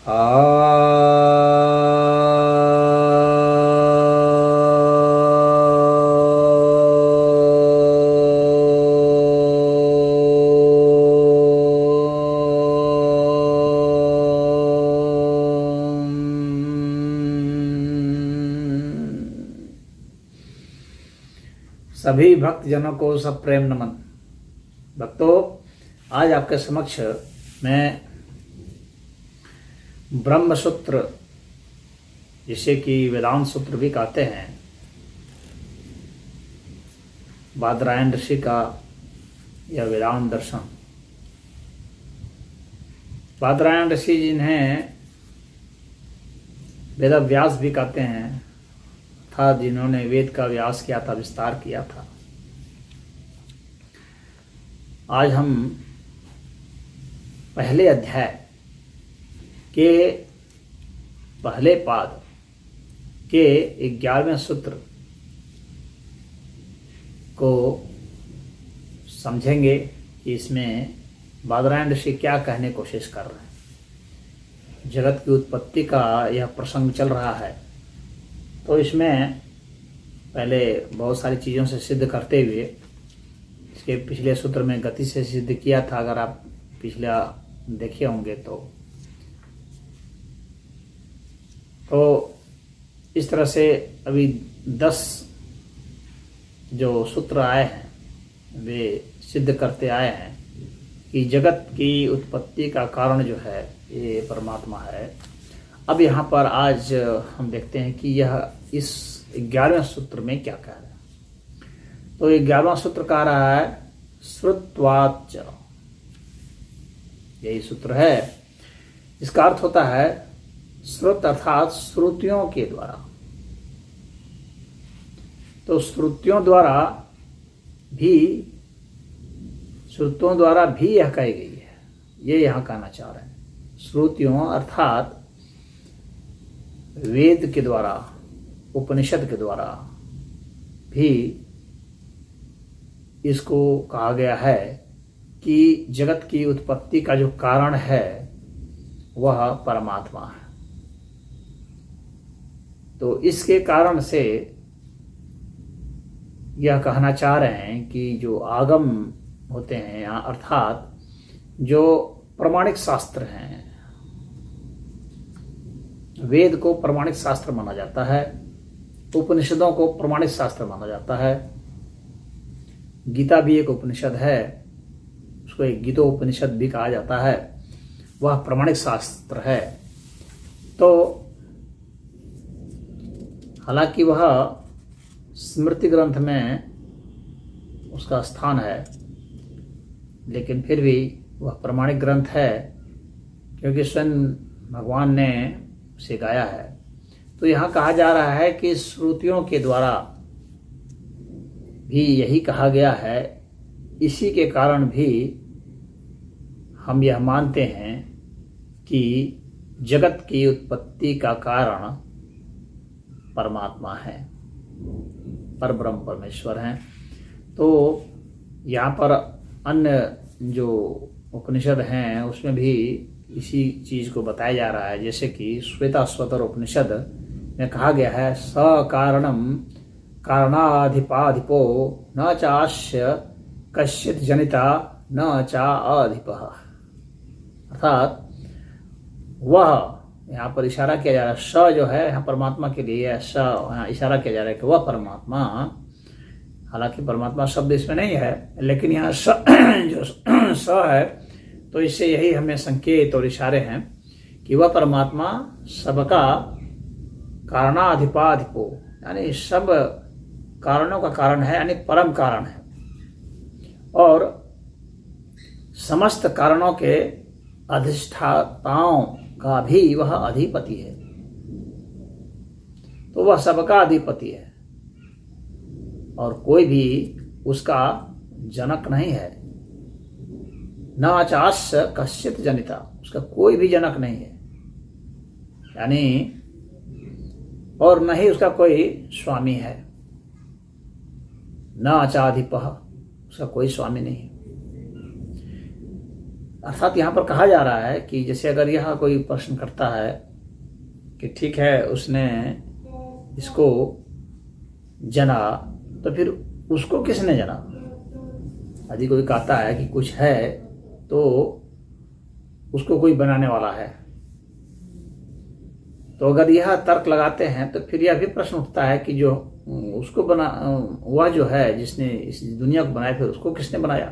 सभी भक्त जनों को सब प्रेम नमन। भक्तों, आज आपके समक्ष मैं ब्रह्म सूत्र, जिसे कि वेदांत सूत्र भी कहते हैं, बादरायण ऋषि का यह वेदांत दर्शन। बादरायण ऋषि जिन्हें वेदव्यास भी कहते हैं, था जिन्होंने वेद का व्यास किया था, विस्तार किया था। आज हम पहले अध्याय के पहले पाद के 11वें सूत्र को समझेंगे कि इसमें बादरायण ऋषि क्या कहने की कोशिश कर रहे हैं। जगत की उत्पत्ति का यह प्रसंग चल रहा है, तो इसमें पहले बहुत सारी चीज़ों से सिद्ध करते हुए, इसके पिछले सूत्र में गति से सिद्ध किया था, अगर आप पिछला देखे होंगे तो इस तरह से अभी 10 जो सूत्र आए हैं वे सिद्ध करते आए हैं कि जगत की उत्पत्ति का कारण जो है ये परमात्मा है। अब यहाँ पर आज हम देखते हैं कि यह इस 11वें सूत्र में क्या कह रहा है। तो 11वां सूत्र कह रहा है श्रुत्वाच, यही सूत्र है। इसका अर्थ होता है श्रुत अर्थात श्रुतियों के द्वारा। तो श्रुतियों द्वारा भी यह कही गई है, ये यहाँ कहना चाह रहे हैं। श्रुतियों अर्थात वेद के द्वारा, उपनिषद के द्वारा भी इसको कहा गया है कि जगत की उत्पत्ति का जो कारण है वह परमात्मा है। तो इसके कारण से यह कहना चाह रहे हैं कि जो आगम होते हैं यहाँ, अर्थात जो प्रमाणिक शास्त्र हैं, वेद को प्रमाणिक शास्त्र माना जाता है, उपनिषदों को प्रमाणिक शास्त्र माना जाता है। गीता भी एक उपनिषद है, उसको एक गीतोपनिषद भी कहा जाता है, वह प्रमाणिक शास्त्र है। तो हालांकि वह स्मृति ग्रंथ में उसका स्थान है, लेकिन फिर भी वह प्रमाणिक ग्रंथ है, क्योंकि स्वयं भगवान ने उसे गाया है। तो यहाँ कहा जा रहा है कि श्रुतियों के द्वारा भी यही कहा गया है। इसी के कारण भी हम यह मानते हैं कि जगत की उत्पत्ति का कारण परमात्मा है, परब्रह्म परमेश्वर हैं। तो यहाँ पर अन्य जो उपनिषद हैं उसमें भी इसी चीज को बताया जा रहा है। जैसे कि श्वेताश्वतर उपनिषद में कहा गया है सकारणम कारणाधिपाधिपो न चास्य कश्चित जनिता न चा अधिपः। अर्थात वह, यहाँ पर इशारा किया जा रहा है, स जो है यहाँ परमात्मा के लिए है, स यहाँ इशारा किया जा रहा है कि वह परमात्मा, हालांकि परमात्मा शब्द इसमें नहीं है, लेकिन यहाँ स जो स है, तो इससे यही हमें संकेत और इशारे हैं कि वह परमात्मा सबका कारणाधिपाधिपो, यानी सब कारणों का कारण है, यानी परम कारण है, और समस्त कारणों के अधिष्ठाताओं का भी वह अधिपति है। तो वह सबका अधिपति है और कोई भी उसका जनक नहीं है। न आचास्य कश्चित जनिता, उसका कोई भी जनक नहीं है, यानी और न ही उसका कोई स्वामी है। न आचाधिपः, उसका कोई स्वामी नहीं है। अर्थात यहाँ पर कहा जा रहा है कि जैसे अगर यह कोई प्रश्न करता है कि ठीक है उसने इसको जना, तो फिर उसको किसने जना? यदि कोई कहता है कि कुछ है तो उसको कोई बनाने वाला है, तो अगर यह तर्क लगाते हैं तो फिर यह भी प्रश्न उठता है कि जो उसको बना, वह जो है जिसने इस दुनिया को बनाया, फिर उसको किसने बनाया?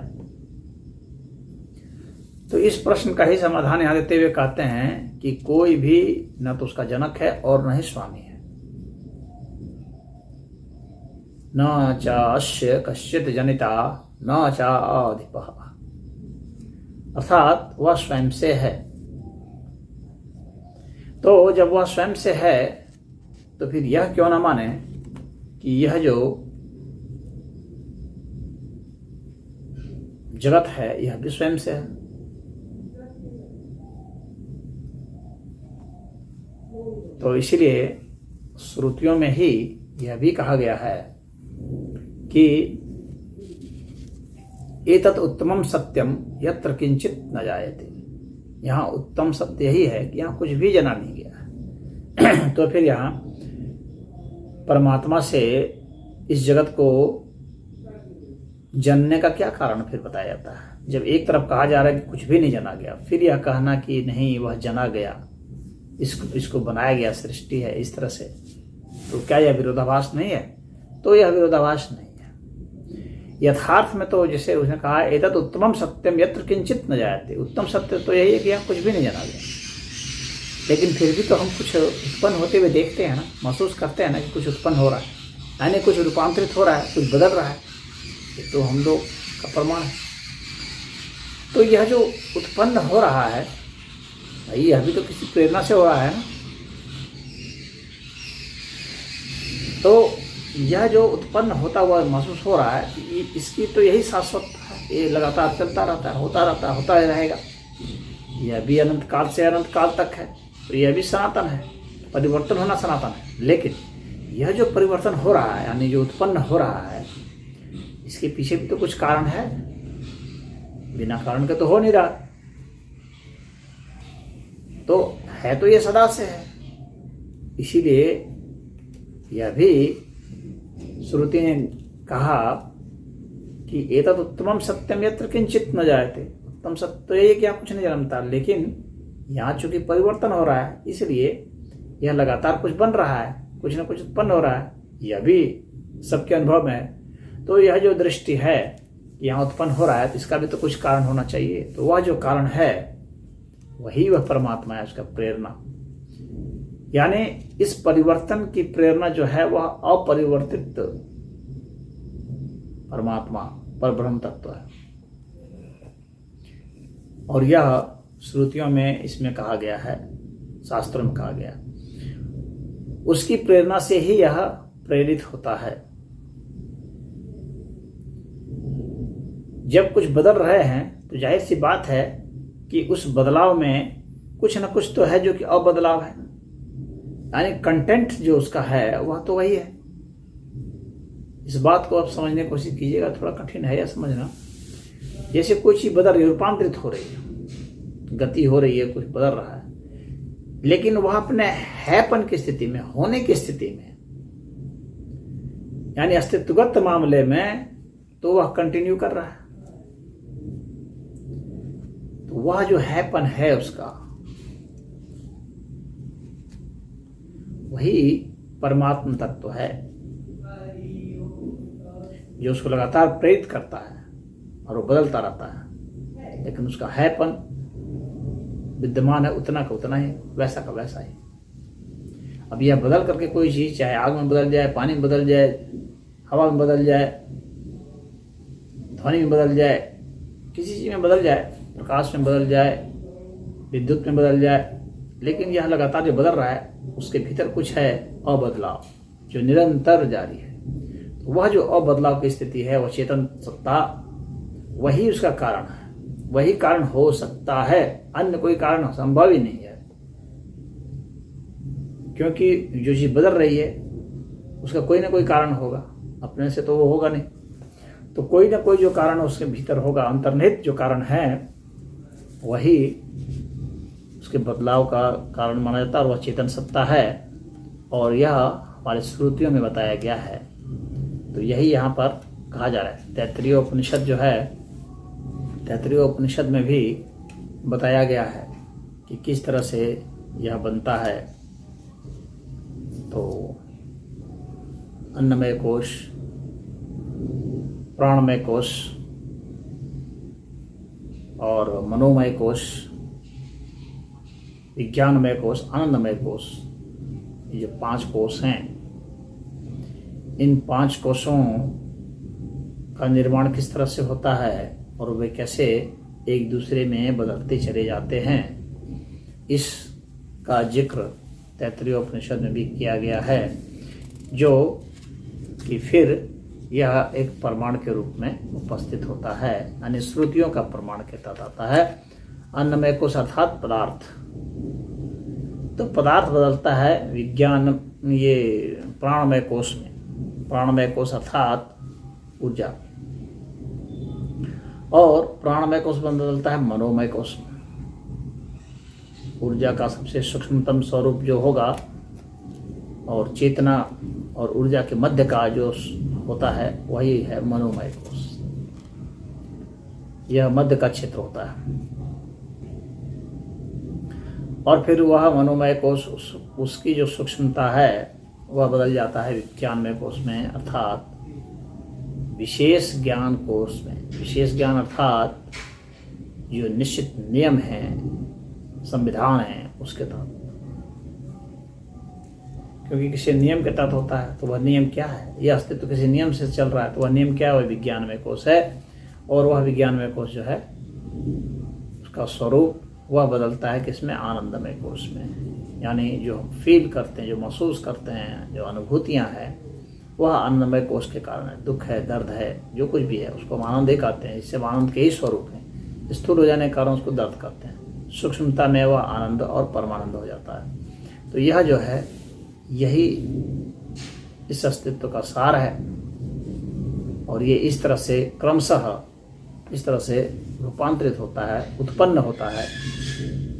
तो इस प्रश्न का ही समाधान यहाँ देते हुए कहते हैं कि कोई भी न तो उसका जनक है और न ही स्वामी है। न चास्य कश्चित जनिता न चाधिपः, अर्थात वह स्वयं से है। तो जब वह स्वयं से है तो फिर यह क्यों न माने कि यह जो जगत है यह भी स्वयं से है। तो इसलिए श्रुतियों में ही यह भी कहा गया है कि एतत् उत्तमम सत्यम यत्र किंचित न जायते। यहाँ उत्तम सत्य यही है कि यहाँ कुछ भी जना नहीं गया है। तो फिर यहाँ परमात्मा से इस जगत को जानने का क्या कारण फिर बताया जाता है? जब एक तरफ कहा जा रहा है कि कुछ भी नहीं जना गया, फिर यह कहना कि नहीं वह जना गया, इसको बनाया गया, सृष्टि है इस तरह से, तो क्या यह विरोधाभास नहीं है? तो यह विरोधाभास नहीं है। यथार्थ में तो जैसे उसने कहा एतत् उत्तमम सत्यम यत्र किंचित न जायते, उत्तम सत्य तो यही है कि यहाँ कुछ भी नहीं जना गया। लेकिन फिर भी तो हम कुछ उत्पन्न होते हुए देखते हैं ना, महसूस करते हैं ना कि कुछ उत्पन्न हो रहा है, यानी कुछ रूपांतरित हो रहा है, कुछ बदल रहा है। ये तो हम लोग का प्रमाण है। तो यह जो उत्पन्न हो रहा है भाई, यह भी तो किसी प्रेरणा से हो रहा है ना। तो यह जो उत्पन्न होता हुआ महसूस हो रहा है, इसकी तो यही शाश्वत है, ये लगातार चलता रहता है, होता रहता है, होता ही रहेगा। यह भी अनंत काल से अनंत काल तक है, तो यह भी सनातन है, परिवर्तन होना सनातन है। लेकिन यह जो परिवर्तन हो रहा है, यानी जो उत्पन्न हो रहा है, इसके पीछे भी तो कुछ कारण है, बिना कारण के तो हो नहीं रहा। तो है तो यह सदा से है। इसीलिए यह भी श्रुति ने कहा कि एतत् उत्तमम सत्यम यत्र किंचित न जायते। उत्तम सत्य तो यही कि यहाँ कुछ नहीं जन्मता, लेकिन यहाँ चूंकि परिवर्तन हो रहा है, इसलिए यह लगातार कुछ बन रहा है, कुछ न कुछ उत्पन्न हो रहा है। यह भी सबके अनुभव में है। तो यह जो दृष्टि है कि यहाँ उत्पन्न हो रहा है, तो इसका भी तो कुछ कारण होना चाहिए। तो वह जो कारण है वही वह परमात्मा है, उसका प्रेरणा। यानी इस परिवर्तन की प्रेरणा जो है वह अपरिवर्तित परमात्मा परब्रह्म तत्व है। और यह श्रुतियों में इसमें कहा गया है, शास्त्रों में कहा गया, उसकी प्रेरणा से ही यह प्रेरित होता है। जब कुछ बदल रहे हैं तो जाहिर सी बात है कि उस बदलाव में कुछ न कुछ तो है जो कि अबदलाव है, यानी कंटेंट जो उसका है वह तो वही है। इस बात को आप समझने की कोशिश कीजिएगा, थोड़ा कठिन है यह समझना। जैसे कोई चीज बदल रही है, रूपांतरित हो रही है, गति हो रही है, कुछ बदल रहा है, लेकिन वह अपने हैपन की स्थिति में, होने की स्थिति में, यानी अस्तित्वगत मामले में तो वह कंटिन्यू कर रहा है। तो वह जो हैपन है उसका, वही परमात्मा तत्व है जो उसको लगातार प्रेरित करता है और वो बदलता रहता है, लेकिन उसका हैपन विद्यमान है, उतना का उतना ही, वैसा का वैसा ही। अब यह बदल करके कोई चीज, चाहे आग में बदल जाए, पानी में बदल जाए, हवा में बदल जाए, ध्वनि में बदल जाए, किसी चीज में बदल जाए, प्रकाश में बदल जाए, विद्युत में बदल जाए, लेकिन यह लगातार जो बदल रहा है उसके भीतर कुछ है अबदलाव जो निरंतर जारी है। तो वह जो अबदलाव की स्थिति है, वह चेतन सत्ता, वही उसका कारण है, वही कारण हो सकता है, अन्य कोई कारण संभव ही नहीं है। क्योंकि जो चीज बदल रही है उसका कोई ना कोई कारण होगा, अपने से तो वो होगा नहीं। तो कोई ना कोई जो कारण उसके भीतर होगा, अंतर्निहित जो कारण है वही उसके बदलाव का कारण माना जाता है और वह चेतन सत्ता है, और यह हमारे श्रुतियों में बताया गया है। तो यही यहाँ पर कहा जा रहा है। तैत्तिरीय उपनिषद जो है, तैत्तिरीय उपनिषद में भी बताया गया है कि किस तरह से यह बनता है। तो अन्नमय कोश, प्राणमय कोश और मनोमय कोश, विज्ञानमय कोश, आनंदमय कोश, ये जो 5 कोश हैं, इन 5 कोशों का निर्माण किस तरह से होता है और वे कैसे एक दूसरे में बदलते चले जाते हैं, इसका जिक्र तैत्तिरीय उपनिषद में भी किया गया है, जो कि फिर यह एक प्रमाण के रूप में उपस्थित होता है, यानी श्रुतियों का प्रमाण के तहत आता है। अन्नमय कोश अर्थात पदार्थ, तो पदार्थ बदलता है विज्ञान, ये प्राणमय कोश में, प्राणमय कोश अर्थात ऊर्जा, और प्राणमय कोश बदलता है मनोमय कोश में। ऊर्जा का सबसे सूक्ष्मतम स्वरूप जो होगा और चेतना और ऊर्जा के मध्य का जो होता है वही है मनोमय कोश। यह मध्य का क्षेत्र होता है, और फिर वह मनोमय कोश उसकी जो सूक्ष्मता है वह बदल जाता है विज्ञानमय कोश में, अर्थात विशेष ज्ञान कोश में। विशेष ज्ञान अर्थात जो निश्चित नियम हैं, संविधान हैं, उसके तहत, क्योंकि किसी नियम के तहत होता है तो वह नियम क्या है, यह अस्तित्व किसी नियम से चल रहा है तो वह नियम क्या है, वह विज्ञानमय कोश है। और वह विज्ञानमय कोश जो है उसका स्वरूप वह बदलता है किसमें, आनंदमय कोश में। यानी जो हम फील करते हैं, जो महसूस करते हैं, जो अनुभूतियाँ हैं, वह आनंदमय कोश के कारण है। दुख है, दर्द है, जो कुछ भी है उसको हम आनंद ही कहते हैं, इससे आनंद के ही स्वरूप हैं। स्थूल हो जाने के कारण उसको दर्द कहते हैं, सूक्ष्मता में वह आनंद और परमानंद हो जाता है। तो यह जो है यही इस अस्तित्व का सार है, और ये इस तरह से क्रमशः इस तरह से रूपांतरित होता है, उत्पन्न होता है,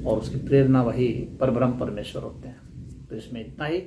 और उसकी प्रेरणा वही परब्रह्म परमेश्वर होते हैं। तो इसमें इतना ही।